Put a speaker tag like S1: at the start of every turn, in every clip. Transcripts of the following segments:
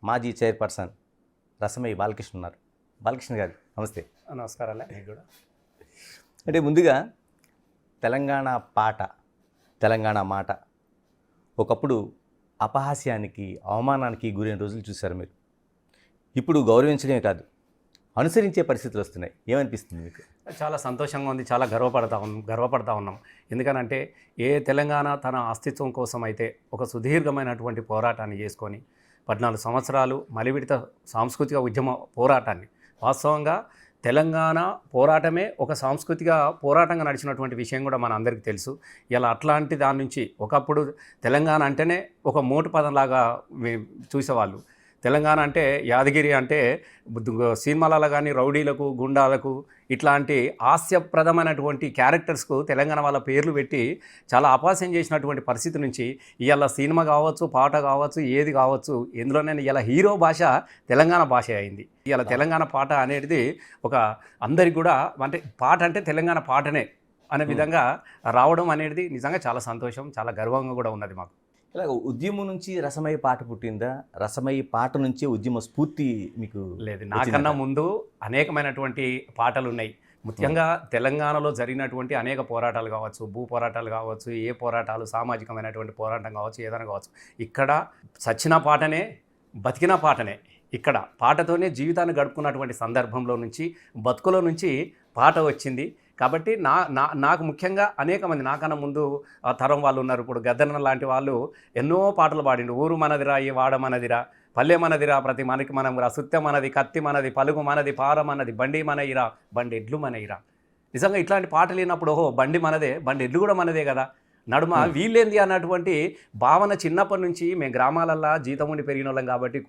S1: మాజీ చైర్పర్సన్ రసమయ్య బాలకృష్ణ ఉన్నారు. బాలకృష్ణ గారు నమస్తే.
S2: నమస్కారాలే మీకు కూడా.
S1: అంటే ముందుగా తెలంగాణ పాట, తెలంగాణ మాట ఒకప్పుడు అపహాస్యానికి, అవమానానికి గురైన రోజులు చూశారు మీరు. ఇప్పుడు గౌరవించడమే కాదు, అనుసరించే పరిస్థితులు వస్తున్నాయి. ఏమనిపిస్తుంది మీకు?
S2: చాలా సంతోషంగా ఉంది, చాలా గర్వపడతా ఉన్నాం. ఎందుకనంటే ఏ తెలంగాణ తన అస్తిత్వం కోసం అయితే ఒక సుదీర్ఘమైనటువంటి పోరాటాన్ని చేసుకొని 14 సంవత్సరాలు మలివిడత సాంస్కృతిక ఉద్యమ పోరాటాన్ని, వాస్తవంగా తెలంగాణ పోరాటమే ఒక సాంస్కృతిక పోరాటంగా నడిచినటువంటి విషయం కూడా మన అందరికీ తెలుసు. ఇలా అట్లాంటి దాని నుంచి ఒకప్పుడు తెలంగాణ అంటేనే ఒక మోటు పదంలాగా చూసేవాళ్ళు. తెలంగాణ అంటే యాదగిరి అంటే సినిమాలలో కానీ రౌడీలకు, గుండాలకు, ఇట్లాంటి హాస్యప్రదమైనటువంటి క్యారెక్టర్స్కు తెలంగాణ వాళ్ళ పేర్లు పెట్టి చాలా అపహాస్యం చేసినటువంటి పరిస్థితి నుంచి ఇవాళ సినిమా కావచ్చు, పాట కావచ్చు, ఏది కావచ్చు, ఎందులోనే ఇలా హీరో భాష తెలంగాణ భాష అయింది. ఇలా తెలంగాణ పాట అనేది ఒక అందరికి కూడా అంటే పాట అంటే తెలంగాణ పాటనే అనే విధంగా రావడం అనేది నిజంగా చాలా సంతోషం, చాలా గర్వంగా కూడా ఉన్నది మాకు.
S1: ఇలాగ ఉద్యమం నుంచి రసమయ్య పాట పుట్టిందా? రసమయ్య పాట నుంచే ఉద్యమ స్ఫూర్తి మీకు?
S2: లేదు, నాకన్నా ముందు అనేకమైనటువంటి పాటలు ఉన్నాయి. ముఖ్యంగా తెలంగాణలో జరిగినటువంటి అనేక పోరాటాలు కావచ్చు, భూ పోరాటాలు కావచ్చు, ఏ పోరాటాలు, సామాజికమైనటువంటి పోరాటం కావచ్చు, ఏదైనా కావచ్చు, ఇక్కడ చచ్చిన పాటనే, బతికిన పాటనే, ఇక్కడ పాటతోనే జీవితాన్ని గడుపుకున్నటువంటి సందర్భంలో నుంచి, బతుకులో నుంచి పాట వచ్చింది. కాబట్టి నాకు ముఖ్యంగా అనేక మంది నాకన్నా ముందు తరం వాళ్ళు ఉన్నారు. ఇప్పుడు గద్దన్న లాంటి వాళ్ళు ఎన్నో పాటలు పాడిండు. ఊరు మనదిరా, ఈ వాడ మనదిరా, పల్లె మనదిరా, ప్రతి మనకి మనం రా, సుత్తె మనది, కత్తి మనది, పలుగు మనది, పార మనది, బండి మనయిరా, బండి ఎడ్లు మనయిరా. నిజంగా ఇట్లాంటి పాటలు విన్నప్పుడు ఓహో బండి మనదే, బండి ఎడ్లు కూడా మనదే కదా, నడుమ వీళ్ళేంది అన్నటువంటి భావన చిన్నప్పటి నుంచి మేము గ్రామాలల్లో జీతం ఉండి పెరిగిన వాళ్ళం కాబట్టి,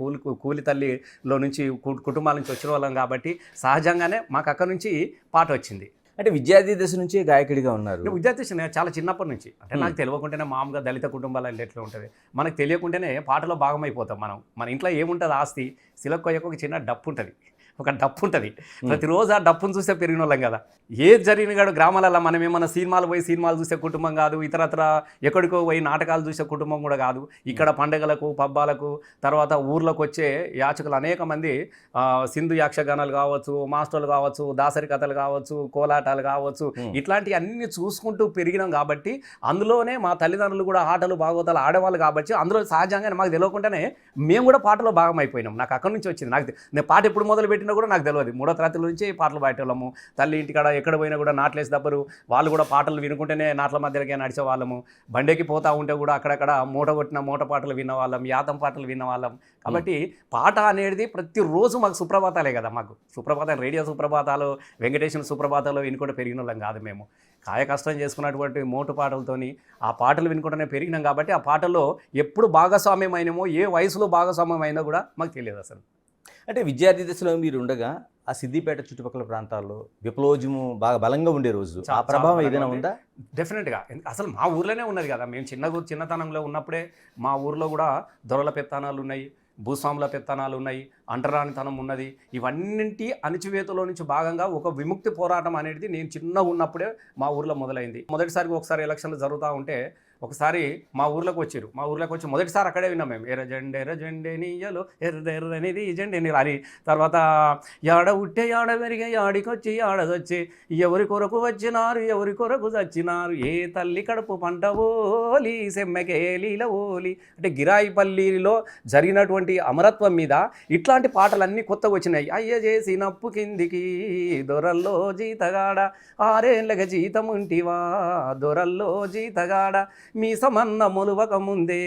S2: కూలి తల్లిలో నుంచి కుటుంబాల నుంచి వచ్చిన వాళ్ళం కాబట్టి సహజంగానే మాకు అక్కడి నుంచి పాట వచ్చింది.
S1: అంటే విద్యార్థి దశ నుంచి గాయకుడిగా ఉన్నారు?
S2: విద్యార్థి చాలా చిన్నప్పటి నుంచి. అంటే నాకు తెలియకుంటేనే మామూలుగా దళిత కుటుంబాలు ఎట్లా ఉంటుంది, మనకు తెలియకుంటేనే పాటలో భాగమైపోతాం. మన ఇంట్లో ఏముంటుంది ఆస్తి, సిలక్కొయ్యకు ఒక చిన్న డప్పు ఉంటుంది, ఒక డప్పు ఉంటుంది. ప్రతిరోజు ఆ డప్పును చూస్తే పెరిగిన వాళ్ళం కదా. ఏది జరిగిన కాదు గ్రామాలలో మనం ఏమన్నా సినిమాలు చూసే కుటుంబం కాదు, ఇతరత్ర ఎక్కడికో పోయి నాటకాలు చూసే కుటుంబం కూడా కాదు. ఇక్కడ పండుగలకు, పబ్బాలకు, తర్వాత ఊర్లోకి వచ్చే యాచకులు అనేక మంది సింధు యక్షగానాలు కావచ్చు, మాస్టర్లు కావచ్చు, దాసరి కథలు కావచ్చు, కోలాటాలు కావచ్చు, ఇట్లాంటివి అన్నీ చూసుకుంటూ పెరిగినాం. కాబట్టి అందులోనే మా తల్లిదండ్రులు కూడా ఆటలు భాగవతాలు ఆడేవాళ్ళు కాబట్టి అందులో సహజంగానే మాకు తెలియకుండానే మేము కూడా పాటలో భాగం అయిపోయినాం. నాకు అక్కడి నుంచి వచ్చింది. నేను పాట ఎప్పుడు మొదలు పెట్టినా కూడా నాకు తెలియదు. 3వ తరగతి నుంచి పాటలు పాడేవాళ్ళము. తల్లి ఇంటికాడ ఎక్కడ పోయినా కూడా నాట్లేసి దబ్బరు వాళ్ళు కూడా పాటలు వినుకుంటేనే నాట్ల మధ్యలోకి నడిచేవాళ్ళము. బండెకి పోతా ఉంటే కూడా అక్కడక్కడ మూట కొట్టిన మూట పాటలు విన్నవాళ్ళం, యాతం పాటలు విన్నవాళ్ళం. కాబట్టి పాట అనేది ప్రతిరోజు మాకు సుప్రభాతాలే కదా. మాకు సుప్రభాతాలు, రేడియో సుప్రభాతాలు, వెంకటేశ్వర సుప్రభాతాలు వినుకుంటే పెరిగిన వాళ్ళం కాదు. మేము కాయ కష్టం చేసుకున్నటువంటి మోటు పాటలతోని ఆ పాటలు వినుకుంటూనే పెరిగినాం. కాబట్టి ఆ పాటల్లో ఎప్పుడు భాగస్వామ్యం అయినామో, ఏ వయసులో భాగస్వామ్యం అయినా కూడా మాకు తెలియదు అసలు.
S1: అంటే విద్యార్థి దశలో మీరు ఉండగా ఆ సిద్దిపేట చుట్టుపక్కల ప్రాంతాల్లో విప్లవోద్యమం బాగా బలంగా ఉండే రోజు, ఆ ప్రభావం ఏదైనా ఉందా?
S2: డెఫినెట్గా. అసలు మా ఊర్లోనే ఉన్నది కదా. మేము చిన్నతనంలో ఉన్నప్పుడే మా ఊర్లో కూడా దొరల పెత్తనాలు ఉన్నాయి, భూస్వాముల పెత్తనాలు ఉన్నాయి, అంటరానితనం ఉన్నది. ఇవన్నింటి అణచివేతలో నుంచి భాగంగా ఒక విముక్తి పోరాటం అనేది నేను చిన్నగా ఉన్నప్పుడే మా ఊర్లో మొదలైంది. మొదటిసారిగా ఒకసారి ఎలక్షన్లు జరుగుతూ ఉంటే ఒకసారి మా ఊర్లోకి వచ్చి మొదటిసారి అక్కడే విన్నాం మేము. ఎర్రజెండే నీయలో ఎర్రనేది జెండే నీళ్ళు అని. తర్వాత యాడ ఉట్టే యాడ పెరిగే యాడికొచ్చి యాడదొచ్చి ఎవరి కొరకు వచ్చినారు ఎవరి కొరకు చచ్చినారు, ఏ తల్లి కడుపు పంట ఓలి సెమ్మెకే లీల ఓలి. అంటే గిరాయిపల్లిలో జరిగినటువంటి అమరత్వం మీద ఇట్లాంటి పాటలన్నీ కొత్తగా వచ్చినాయి. అయ్య చేసినప్పు కిందికి దొరల్లో జీతగాడ, 6 ఏళ్ళకి జీతం ఉంటివా దొరల్లో జీతగాడ, మీ సమన్న మొలువక ముందే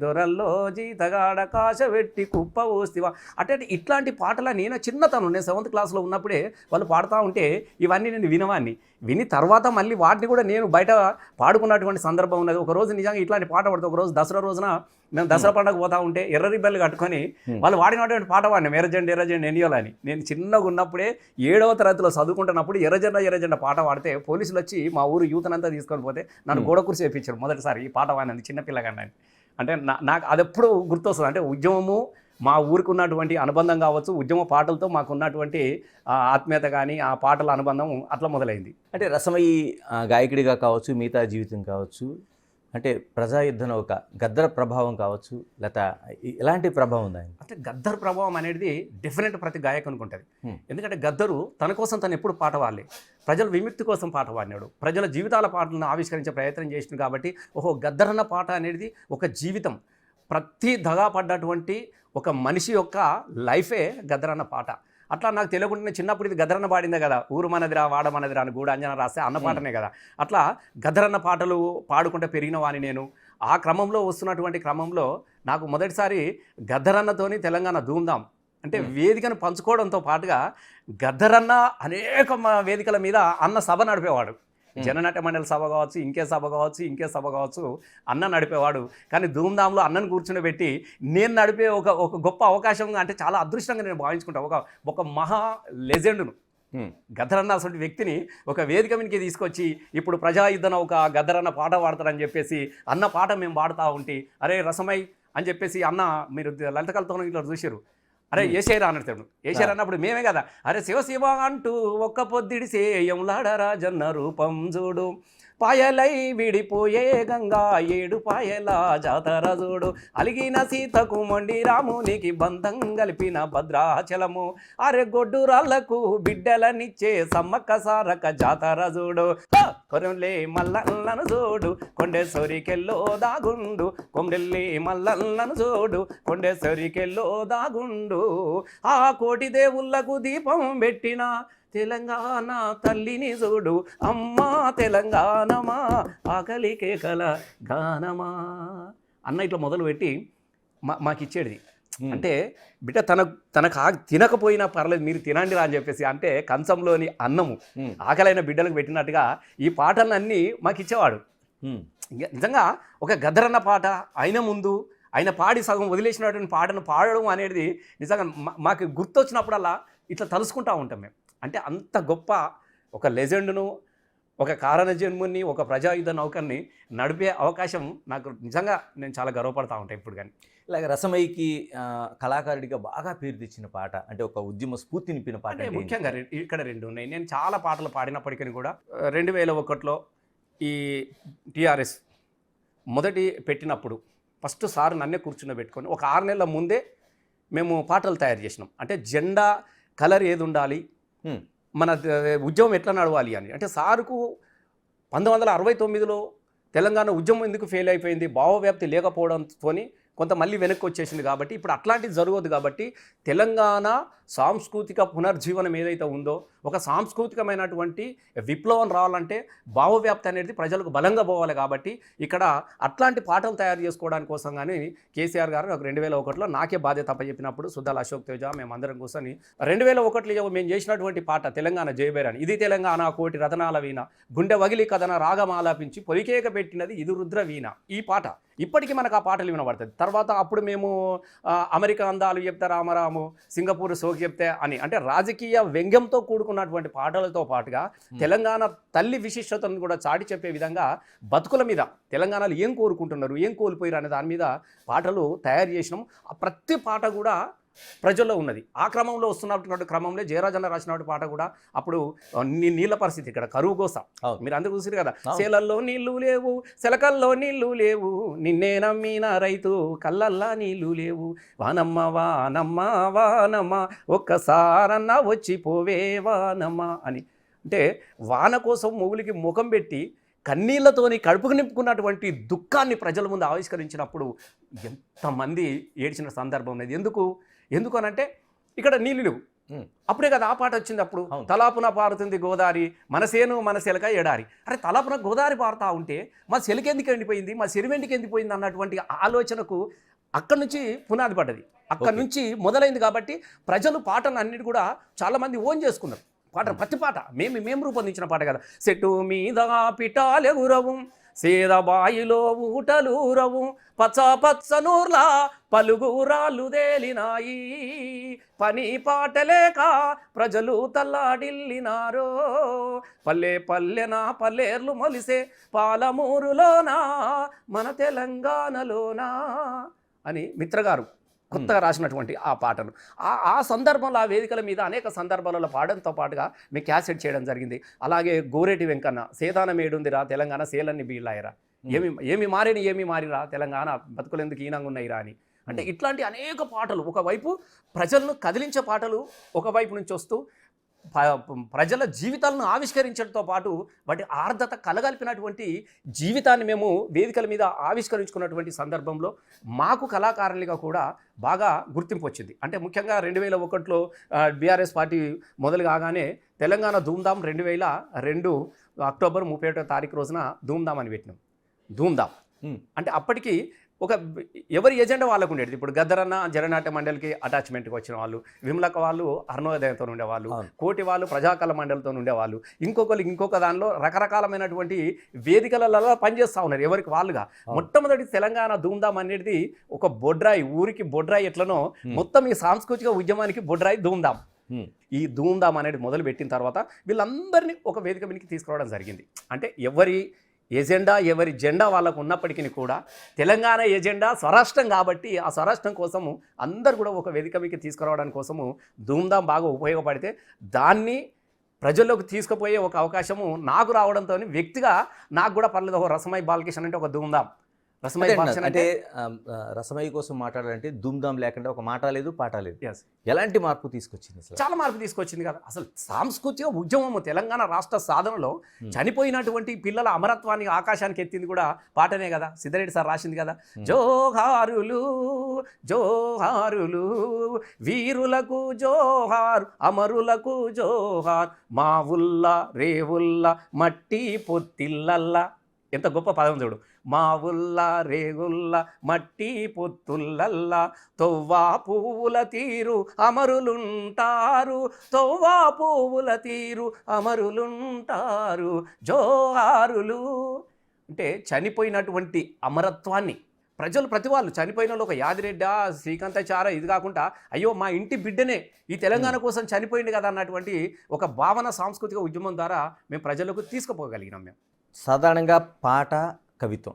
S2: దొరల్లో జీతగాడ, కాశపెట్టి కుప్ప పోస్తివా. అంటే ఇట్లాంటి పాటల నేను చిన్నతనం, నేను 7th క్లాస్లో ఉన్నప్పుడే వాళ్ళు పాడుతూ ఉంటే ఇవన్నీ నేను విని తర్వాత మళ్ళీ వాటిని కూడా నేను బయట పాడుకున్నటువంటి సందర్భం ఉన్నది. ఒకరోజు నిజంగా ఇట్లాంటి పాట పడితే, ఒకరోజు దసరా రోజున మేము దసరా పండుగ పోతా ఉంటే ఎర్ర రిబ్బన్లు కట్టుకొని వాళ్ళు వాడినటువంటి పాట వాడినాం, ఎర్రజెండ ఎన్నియోలని. నేను చిన్నగా ఉన్నప్పుడే 7వ తరగతిలో చదువుకుంటున్నప్పుడు ఎర్రజెండ పాట పాడితే పోలీసులు వచ్చి మా ఊరు యూత్నంతా తీసుకొని పోతే నన్ను గోడ కుర్చీ వేయించారు మొదటిసారి ఈ పాట వాడినది చిన్నపిల్లగానే. అంటే నాకు అది ఎప్పుడు గుర్తొస్తుంది. అంటే ఉద్యమము, మా ఊరికి ఉన్నటువంటి అనుబంధం కావచ్చు, ఉద్యమ పాటలతో మాకు ఉన్నటువంటి ఆత్మీయత కానీ ఆ పాటల అనుబంధం అట్లా మొదలైంది.
S1: అంటే రసమయ్య గాయకుడిగా కావచ్చు, మిగతా జీవితం కావచ్చు, అంటే ప్రజాయుద్ధ నౌక గద్దర్ ప్రభావం కావచ్చు, లేక ఎలాంటి ప్రభావం ఉంది ఆయన?
S2: అంటే గద్దర్ ప్రభావం అనేది డెఫినెట్ ప్రతి గాయకునికి ఉంటుంది.
S1: Hmm.
S2: ఎందుకంటే గద్దరు తన కోసం తను ఎప్పుడు పాట పాడలే, ప్రజల విముక్తి కోసం పాట పాడినాడు, ప్రజల జీవితాల పాటలను ఆవిష్కరించే ప్రయత్నం చేసింది. కాబట్టి గద్దర్ అన్న పాట అనేది ఒక జీవితం, ప్రతి దగా పడ్డటువంటి ఒక మనిషి యొక్క లైఫే గద్దర్ అన్న పాట. అట్లా నాకు తెలియకుండా నేను చిన్నప్పుడు ఇది గద్దరన్న పాడిందే కదా, ఊరు మనదిరా వాడ మనదిరా అని గూడ అంజన రాస్తే అన్న పాటనే కదా. అట్లా గద్దరన్న పాటలు పాడుకుంటే పెరిగిన వాని నేను. ఆ క్రమంలో వస్తున్నటువంటి క్రమంలో నాకు మొదటిసారి గద్దరన్నతోని తెలంగాణ ధూమ్ధాం అంటే వేదికను పంచుకోవడంతో పాటుగా గద్దరన్న అనేక వేదికల మీద అన్న సభ నడిపేవాడు. జననాట్య మండలి సభ కావచ్చు, ఇంకే సభ కావచ్చు అన్న నడిపేవాడు. కానీ ధూమ్ధాంలో అన్నను కూర్చుని నేను నడిపే ఒక గొప్ప అవకాశంగా, అంటే చాలా అదృష్టంగా నేను భావించుకుంటాను. ఒక మహా లెజెండ్ను గద్దరన్న అసలు వ్యక్తిని ఒక వేదిక మీదకి తీసుకొచ్చి ఇప్పుడు ప్రజాయుద్ధ నౌక గద్దరన్న పాట పాడతారని చెప్పేసి అన్న పాట మేము పాడుతూ ఉంటే, అరే రసమై అని చెప్పేసి అన్న మీరు లలిత కళతో ఇట్లా చూసారు, అరే ఏషేరా అన్నట్టు ఏషేరా అన్నప్పుడు మేమే కదా, అరే శివ అంటూ ఒక్క పొద్దుడి సేయంలాడరా జన్న రూపం చూడు, పాయలై విడిపోయే గంగా 7 పాయల జాతర చూడు, అలిగిన సీతకు మొండి రామునికి బంధం కలిపిన భద్రాచలము, అరే గొడ్డు రాళ్లకు బిడ్డలనిచ్చే సమ్మక్క సారక జాతర చూడు, కొరెల్లే మల్లన్నను చూడు కొండేశ్వరికెల్లో దాగుండు, కొమ్రెల్లి మల్లన్నను చూడు కొండేశ్వరికెల్లో దాగుండు, ఆ కోటి దేవుళ్లకు దీపం పెట్టిన తెలంగాణ తల్లిని చూడు అమ్మా తెలంగాణమా ఆకలి కేకల గానమా అన్న ఇట్లా మొదలుపెట్టి మాకు ఇచ్చేది. అంటే బిడ్డ తనకు తినకపోయినా పర్లేదు మీరు తినండి రా అని చెప్పేసి, అంటే కంచంలోని అన్నము ఆకలైన బిడ్డలకు పెట్టినట్టుగా ఈ పాటలన్నీ మాకు ఇచ్చేవాడు. నిజంగా ఒక గద్దరన్న పాట అయిన ముందు ఆయన పాడి సగం వదిలేసినటువంటి పాటను పాడడం అనేది నిజంగా మాకు గుర్తొచ్చినప్పుడల్లా ఇట్లా తలుసుకుంటూ ఉంటాం మేము. అంటే అంత గొప్ప ఒక లెజెండ్ను, ఒక కారణ జన్ముని, ఒక ప్రజాయుద్ధ నౌకర్ని నడిపే అవకాశం నాకు నిజంగా నేను చాలా గర్వపడతా ఉంటాను ఇప్పుడు. కానీ
S1: ఇలాగ రసమయికి కళాకారుడిగా బాగా పేరు తెచ్చిన పాట, అంటే ఒక ఉద్యమ స్ఫూర్తి నింపిన పాట
S2: అంటే ముఖ్యంగా ఇక్కడ 2 ఉన్నాయి. నేను చాలా పాటలు పాడినప్పటికీ కూడా 2001లో ఈ టీఆర్ఎస్ మొదటి పెట్టినప్పుడు ఫస్ట్ సార్ నన్నే కూర్చుని ఒక 6 నెలల ముందే మేము పాటలు తయారు చేసినాం. అంటే జెండా కలర్ ఏది ఉండాలి, మన ఉద్యమం ఎట్లా నడవాలి అని. అంటే సారుకు 1969లో తెలంగాణ ఉద్యమం ఎందుకు ఫెయిల్ అయిపోయింది, భావవ్యాప్తి లేకపోవడంతో కొంత మళ్ళీ వెనక్కి వచ్చేసింది. కాబట్టి ఇప్పుడు అట్లాంటిది జరగదు. కాబట్టి తెలంగాణ సాంస్కృతిక పునర్జీవనం ఏదైతే ఉందో, ఒక సాంస్కృతికమైనటువంటి విప్లవం రావాలంటే భావవ్యాప్తి అనేది ప్రజలకు బలంగా పోవాలి. కాబట్టి ఇక్కడ అట్లాంటి పాటలు తయారు చేసుకోవడానికి కోసం కానీ కేసీఆర్ గారు నాకు 2001లో నాకే బాధ్యత అప్పచెప్పినప్పుడు సుద్దాల అశోక్ తేజ మేమందరం కూర్చొని 2001లో మేము చేసినటువంటి పాట తెలంగాణ జయబేరాని, ఇది తెలంగాణ కోటి రతనాల వీణ, గుండె వగిలి కథన రాగమాలాపించి పొలికేక పెట్టినది ఇది రుద్ర వీణ. ఈ పాట ఇప్పటికీ మనకు ఆ పాటలు వినబడుతుంది. తర్వాత అప్పుడు మేము అమెరికా అందాలు చెప్తే రామరాము, సింగపూర్ సోకి చెప్తే అని, అంటే రాజకీయ వ్యంగ్యంతో కూడుకున్నటువంటి పాటలతో పాటుగా తెలంగాణ తల్లి విశిష్టతను కూడా చాటి చెప్పే విధంగా బతుకుల మీద తెలంగాణలో ఏం కోరుకుంటున్నారు, ఏం కోల్పోయారు అనే దాని మీద పాటలు తయారు చేసినాం. ఆ ప్రతి పాట కూడా ప్రజల్లో ఉన్నది. ఆ క్రమంలో వస్తున్నటువంటి క్రమంలో జయరాజన్న రాసినటువంటి పాట కూడా అప్పుడు నీళ్ళ పరిస్థితి ఇక్కడ కరువు కోస మీరు అందరూ చూసారు కదా, సేలల్లో నీళ్లు లేవు, సెలకల్లో నీళ్లు లేవు, నిన్నే నమ్మిన రైతు కళ్ళల్లా నీళ్లు లేవు, వానమ్మ వానమ్మ వానమ్మ ఒక్కసారన్న వచ్చిపోవే వానమ్మ అని. అంటే వాన కోసం మొగులికి ముఖం పెట్టి కన్నీళ్లతోని కడుపుకు నింపుకున్నటువంటి దుఃఖాన్ని ప్రజల ముందు ఆవిష్కరించినప్పుడు ఎంతమంది ఏడ్చిన సందర్భం అనేది. ఎందుకు అనంటే ఇక్కడ నీళ్ళు లేవు. అప్పుడే కదా ఆ పాట వచ్చింది. అప్పుడు తలాపున పారుతుంది గోదావరి మనసేను మన సెలక ఎడారి. అరే తలాపున గోదావరి పారుతా ఉంటే మా సెలక ఎందుకు ఎండిపోయింది, మా చెరువెండికి ఎండిపోయింది అన్నటువంటి ఆలోచనకు అక్కడి నుంచి పునాది పడ్డది. అక్కడి నుంచి మొదలైంది. కాబట్టి ప్రజలు పాటలు అన్నిటి కూడా చాలామంది ఓన్ చేసుకున్నారు. పాట ప్రతి పాట మేము రూపొందించిన పాట కదా. చెట్టు మీద పిటాలెగురవు, సేదబాయిలో ఊటలూరవు, పచ్చనూర్లా పలుగురాళ్ళు తేలినాయి, పని పాటలేక ప్రజలు తల్లాడిల్లినారో, పల్లెన పల్లేర్లు మొలిసే పాలమూరులోనా మన తెలంగాణలోనా అని మిత్రగారు కొత్తగా రాసినటువంటి ఆ పాటను ఆ సందర్భంలో ఆ వేదికల మీద అనేక సందర్భాలలో పాడడంతో పాటుగా మేము క్యాసెట్ చేయడం జరిగింది. అలాగే గోరేటి వెంకన్న సేదాన మేడుందిరా తెలంగాణ సేలన్ని బీళ్ళాయరా, ఏమి మారిరా తెలంగాణ బతుకులు ఎందుకు ఈనంగా ఉన్నాయిరా అని. అంటే ఇట్లాంటి అనేక పాటలు, ఒకవైపు ప్రజలను కదిలించే పాటలు ఒకవైపు నుంచి వస్తూ ప్రజల జీవితాలను ఆవిష్కరించడంతో పాటు వాటి ఆర్ద్రత కలగలిపినటువంటి జీవితాన్ని మేము వేదికల మీద ఆవిష్కరించుకున్నటువంటి సందర్భంలో మాకు కళాకారులుగా కూడా బాగా గుర్తింపు వచ్చింది. అంటే ముఖ్యంగా 2001లో బీఆర్ఎస్ పార్టీ మొదలు కాగానే తెలంగాణ ధూమ్ధామ్ 2002 అక్టోబర్ 31వ తారీఖు రోజున ధూమ్ధామ్ అని పెట్టినాం. ధూమ్ధామ్ అంటే అప్పటికి ఒక ఎవరి ఎజెండా వాళ్ళకు ఉండేది. ఇప్పుడు గద్దరన్న జననాట్య మండలికి అటాచ్మెంట్కి వచ్చిన వాళ్ళు, విమలక వాళ్ళు అరుణోదయంతో ఉండేవాళ్ళు, కోటి వాళ్ళు ప్రజాకళ మండలితో ఉండేవాళ్ళు, ఇంకొక దానిలో రకరకాలమైనటువంటి వేదికలలో పనిచేస్తూ ఉన్నారు ఎవరికి వాళ్ళుగా. మొట్టమొదటి తెలంగాణ ధూమ్ధామ్ అనేది ఒక బొడ్రాయి, ఊరికి బొడ్రాయి ఎట్లనో మొత్తం ఈ సాంస్కృతిక ఉద్యమానికి బొడ్రాయి ధూమ్ధామ్. ఈ ధూమ్ధామ్ అనేది మొదలు పెట్టిన తర్వాత వీళ్ళందరినీ ఒక వేదిక మీదకి తీసుకురావడం జరిగింది. అంటే ఎవరి ఎజెండా ఎవరి జెండా వాళ్ళకు ఉన్నప్పటికీ కూడా తెలంగాణ ఎజెండా స్వరాష్ట్రం కాబట్టి ఆ స్వరాష్ట్రం కోసము అందరు కూడా ఒక వేదిక మీదకి తీసుకురావడానికి కోసము ధూమ్ధామ్ బాగా ఉపయోగపడితే దాన్ని ప్రజల్లోకి తీసుకుపోయే ఒక అవకాశము నాకు రావడంతో వ్యక్తిగా నాకు కూడా పర్లేదు. ఒక రసమై బాలకిషన్ అంటే ఒక ధూమ్ధామ్, రసమై బాలకిషన్
S1: అంటే రసమై కోసం మాట్లాడాలంటే ధూమ్ధామ్ లేకుండా ఒక మాట లేదు, పాట లేదు. ఎలాంటి మార్పు తీసుకొచ్చింది?
S2: చాలా మార్పు తీసుకొచ్చింది కదా. అసలు సాంస్కృతిక ఉద్యమము తెలంగాణ రాష్ట్ర సాధనలో చనిపోయినటువంటి పిల్లల అమరత్వాన్ని ఆకాశానికి ఎత్తింది కూడా పాటనే కదా. సిద్ధారెడ్డి సార్ రాసింది కదా, జోహారులు జోహారులు వీరులకు జోహార్ అమరులకు జోహార్ మా ఉల్లా రేవుల్లా మట్టి పొత్తిల్లల్లా. ఎంత గొప్ప పదం చూడు. మా ఉల్లా రేగుల్లా మట్టి పొత్తుల్లల్లా తొవ్వా పువ్వుల తీరు అమరులుంటారు, తొవ్వా పువ్వుల తీరు అమరులుంటారు జోహారులు. అంటే చనిపోయినటువంటి అమరత్వాన్ని ప్రజలు ప్రతి వాళ్ళు చనిపోయిన వాళ్ళు, ఒక యాదిరెడ్డి శ్రీకాంతాచార ఇది కాకుండా అయ్యో మా ఇంటి బిడ్డనే ఈ తెలంగాణ కోసం చనిపోయింది కదా అన్నటువంటి ఒక భావన సాంస్కృతిక ఉద్యమం ద్వారా మేము ప్రజలకు తీసుకుపోగలిగినాం. మేము
S1: సాధారణంగా పాట కవిత్వం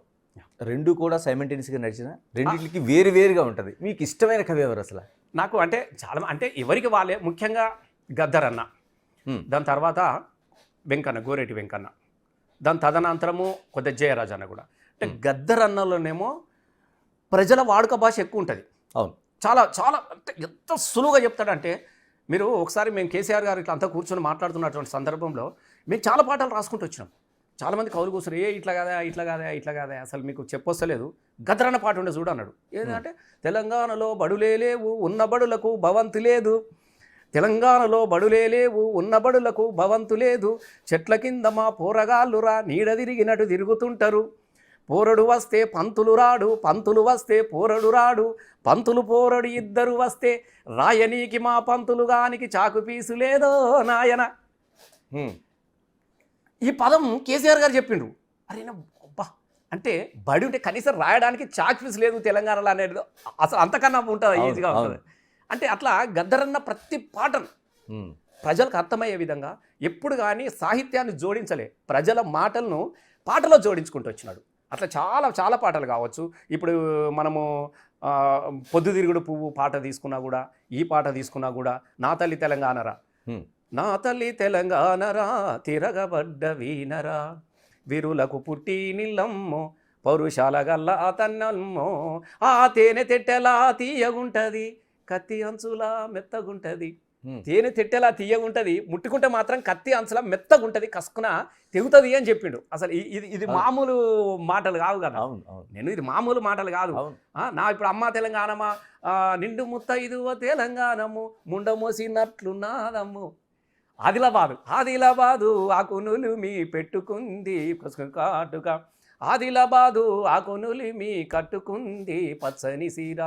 S1: రెండు కూడా సైమల్టేనియస్గా నడిచిన రెండింటికి వేరువేరుగా ఉంటుంది. మీకు ఇష్టమైన కవి ఎవరు అసలు?
S2: నాకు అంటే చాలా, అంటే ఎవరికి వాళ్ళే. ముఖ్యంగా గద్దరన్న, దాని తర్వాత వెంకన్న, గోరేటి వెంకన్న, దాని తదనంతరము కొద్ది జయరాజ్ అన్న కూడా. అంటే గద్దరన్నలోనేమో ప్రజల వాడుక భాష ఎక్కువ ఉంటుంది.
S1: అవును,
S2: చాలా చాలా అంటే ఎంత సులువుగా చెప్తాడంటే, మీరు ఒకసారి మేము కేసీఆర్ గారు ఇట్లా అంతా కూర్చొని మాట్లాడుతున్నటువంటి సందర్భంలో మేము చాలా పాటలు రాసుకుంటూ వచ్చినాం. చాలామంది కవులు కూర్చొని ఇట్లా కాదా అసలు మీకు చెప్పొస్తలేదు, గద్దరన్న పాట ఉండే చూడు అన్నాడు. ఏంటంటే తెలంగాణలో బడులే లేవు ఉన్న బడులకు భవంతు లేదు, తెలంగాణలో బడులే లేవు ఉన్న బడులకు భవంతు లేదు, చెట్ల కింద మా పోరగాళ్ళురా నీడ తిరిగినట్టు తిరుగుతుంటారు, పోరడు వస్తే పంతులు రాడు పంతులు వస్తే పోరడు రాడు, పంతులు పోరడు ఇద్దరు వస్తే రాయనీకి మా పంతులు గానికి చాకు పీసు లేదో నాయన. ఈ పదం కేసీఆర్ గారు చెప్పిండ్రు. అరే అబ్బా, అంటే బడి ఉంటే కనీసం రాయడానికి చాక్ పీస్ లేదు తెలంగాణలో అనేది అసలు అంతకన్నా ఉంటుంది, ఈజీగా ఉంటుంది. అంటే అట్లా గద్దరన్న ప్రతి పాటను ప్రజలకు అర్థమయ్యే విధంగా ఎప్పుడు కానీ సాహిత్యాన్ని జోడించలే, ప్రజల మాటలను పాటలో జోడించుకుంటూ వచ్చినాడు. అట్లా చాలా చాలా పాటలు కావచ్చు. ఇప్పుడు మనము పొద్దుతిరుగుడు పువ్వు పాట తీసుకున్నా కూడా, ఈ పాట తీసుకున్నా కూడా, నా తల్లి తెలంగాణరా, నా తల్లి తెలంగాణరా తిరగబడ్డ వీనరా, విరులకు పుట్టి నిల్లమ్మో పౌరుషాల గల్లా తన్నమ్మో, ఆ తేనె తెట్టెలా తీయగుంటది కత్తి అంచులా మెత్తగుంటది, తేనె తెట్టెలా తీయగుంటది ముట్టుకుంటే మాత్రం కత్తి అంచులా మెత్తగుంటది, కసుకున తెగుతుంది అని చెప్పిండు. అసలు ఇది మామూలు మాటలు కావు కదా. ఇది మామూలు మాటలు కాదు. నా ఇప్పుడు అమ్మ తెలంగాణమా నిండు ముత్తైదువ తెలంగాణము ముండమోసినట్లున్నాదమ్ము, ఆదిలాబాదు ఆకునులు మీ పెట్టుకుంది కాటుగా, ఆదిలాబాదు ఆకునులు మీ కట్టుకుంది పచ్చని సీర,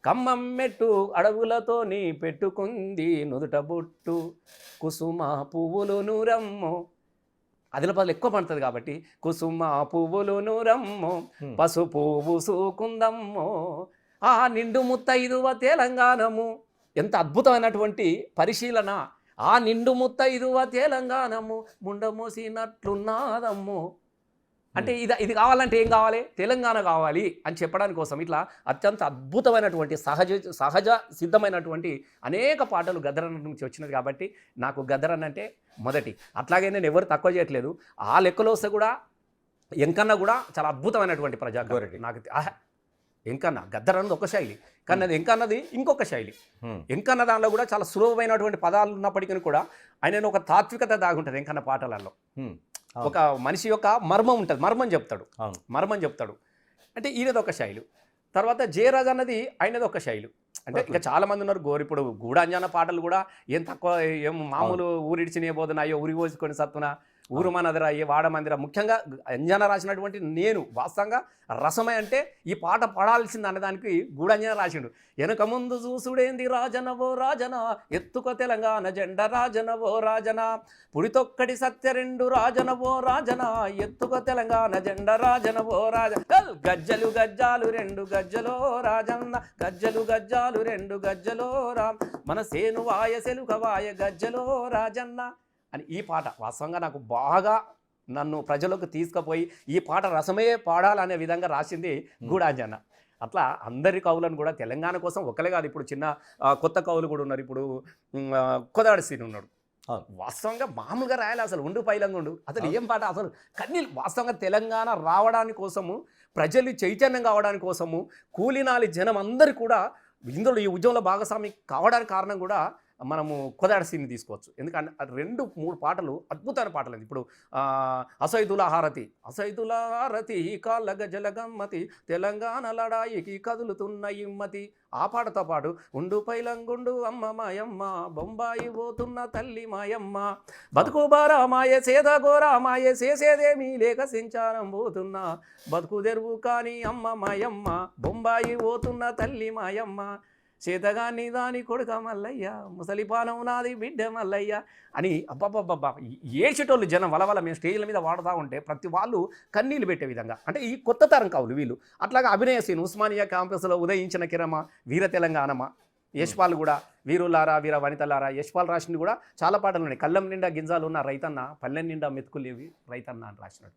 S2: ఖమ్మం మెట్టు అడవులతోని పెట్టుకుంది నుదుట బొట్టు, కుసుమ పువ్వులు నూరమ్మో. ఆదిలాబాద్లో ఎక్కువ పండుతుంది కాబట్టి కుసుమ పువ్వులు నూరమ్మో పసుపు పూసుకుందమ్మో, ఆ నిండు ముత్తైదువ తెలంగాణము. ఎంత అద్భుతమైనటువంటి పరిశీలన. ఆ నిండు ముత్తైదువ తెలంగాణము ముండమోసినట్లున్నాదమ్ము. అంటే ఇది కావాలంటే ఏం కావాలి? తెలంగాణ కావాలి అని చెప్పడానికి కోసం ఇట్లా అత్యంత అద్భుతమైనటువంటి సహజ సిద్ధమైనటువంటి అనేక పాటలు గద్దరన్న నుంచి వచ్చినది కాబట్టి నాకు గద్దరన్న అంటే మొదటి. అట్లాగే నేను ఎవరు తక్కువ చేయట్లేదు. ఆ లెక్కలో వస్తే కూడా ఎంకన్న కూడా చాలా అద్భుతమైనటువంటి ప్రజాకవి
S1: గోరటి.
S2: నాకు ఎంకన్న గద్దర్ అన్నది ఒక శైలి కానీ అది ఎంకన్నది ఇంకొక శైలి. ఎంకన్న దానిలో కూడా చాలా సులభమైనటువంటి పదాలు ఉన్నప్పటికీ కూడా ఆయన ఒక తాత్వికత దాగుంటుంది ఎంకన్న పాటలలో. ఒక మనిషి యొక్క మర్మం ఉంటుంది, మర్మం చెప్తాడు అంటే ఈయనది ఒక శైలి. తర్వాత జయరాజ్ అన్నది ఆయనది ఒక శైలి. అంటే ఇంకా చాలా మంది ఉన్నారు. ఇప్పుడు గూఢాంజన పాటలు కూడా ఏం తక్కువ, ఏం మామూలు ఊరిడిచిన బోధన, అయ్యో ఊరి పోసుకొని సత్తున, ఊరు మనదిర, ఏ వాడమందిర. ముఖ్యంగా అంజన రాసినటువంటి నేను వాస్తవంగా రసమై అంటే ఈ పాట పాడాల్సింది అన్నదానికి గూఢాంజన రాసిండు. వెనక ముందు చూసుడేంది రాజనవో రాజన, ఎత్తుకో తెలంగాణ జెండ రాజనవో రాజన, పుడితొక్కడి సత్య రెండు రాజనవో రాజన, ఎత్తుకో తెలంగాణ జెండ రాజనవో రాజన, గజ్జలు గజ్జాలు రెండు గజ్జలో రాజన్న, గజ్జలు గజ్జాలు రెండు గజ్జలో రా, మన సేను వాయ సెలుక వాయ గజ్జలో రాజన్న అని ఈ పాట వాస్తవంగా నాకు బాగా నన్ను ప్రజలకు తీసుకుపోయి ఈ పాట రసమే పాడాలనే విధంగా రాసింది గూఢాంజన. అట్లా అందరి కవులను కూడా తెలంగాణ కోసం ఒకలే కాదు, ఇప్పుడు చిన్న కొత్త కవులు కూడా ఉన్నారు. ఇప్పుడు కొదాడి సీన్ ఉన్నాడు, వాస్తవంగా మామూలుగా రాయాలి, అసలు ఉండు పైలంగుండు, అసలు ఏం పాట, అసలు కన్నీళ్ళు. వాస్తవంగా తెలంగాణ రావడానికి కోసము, ప్రజలు చైతన్యం కావడానికి కోసము, కూలినాలి జనం అందరూ కూడా ఇందులో ఈ ఉద్యమంలో భాగస్వామి కావడానికి కారణం కూడా మనము కొదాడి సీన్ని తీసుకోవచ్చు. ఎందుకంటే 2-3 పాటలు అద్భుతమైన పాటలు. ఇప్పుడు అసైదుల హారతి కాళ్ళ గజల గమ్మతి, తెలంగాణ లడాయికి కదులుతున్న ఇమ్మతి. ఆ పాటతో పాటు ఉండు పైలంగుండు అమ్మ మాయమ్మ, బొంబాయి పోతున్న తల్లి మాయమ్మ, బతుకు బారా మాయే సేద గోరా మాయే, చేసేదేమీ లేక సంచారం పోతున్నా, బతుకు తెరువు కానీ అమ్మ మాయమ్మ, బొంబాయి పోతున్న తల్లి మాయమ్మ, చేతగాని దాని కొడుక మల్లయ్య, ముసలిపానం నాది బిడ్డ మల్లయ్య అని అబ్బాబ్బాబ్బా ఏడ్చేటోళ్ళు జనం వలవల. మేము స్టేజ్ల మీద వాడుతూ ఉంటే ప్రతి వాళ్ళు కన్నీళ్ళు పెట్టే విధంగా. అంటే ఈ కొత్త తరం కవులు వీళ్ళు. అట్లాగా అభినయ సీన్ ఉస్మానియా క్యాంపస్లో ఉదయించిన కిరమ, వీర తెలంగాణమ, యశ్పాల్ కూడా వీరులారా వీర వనితలారా, యశ్పాల్ రాసింది కూడా చాలా పాటలు ఉన్నాయి. కళ్ళం నిండా గింజాలు ఉన్న రైతన్న, పల్లెం నిండా మెతుకులేవి రైతన్న అని రాసినాడు.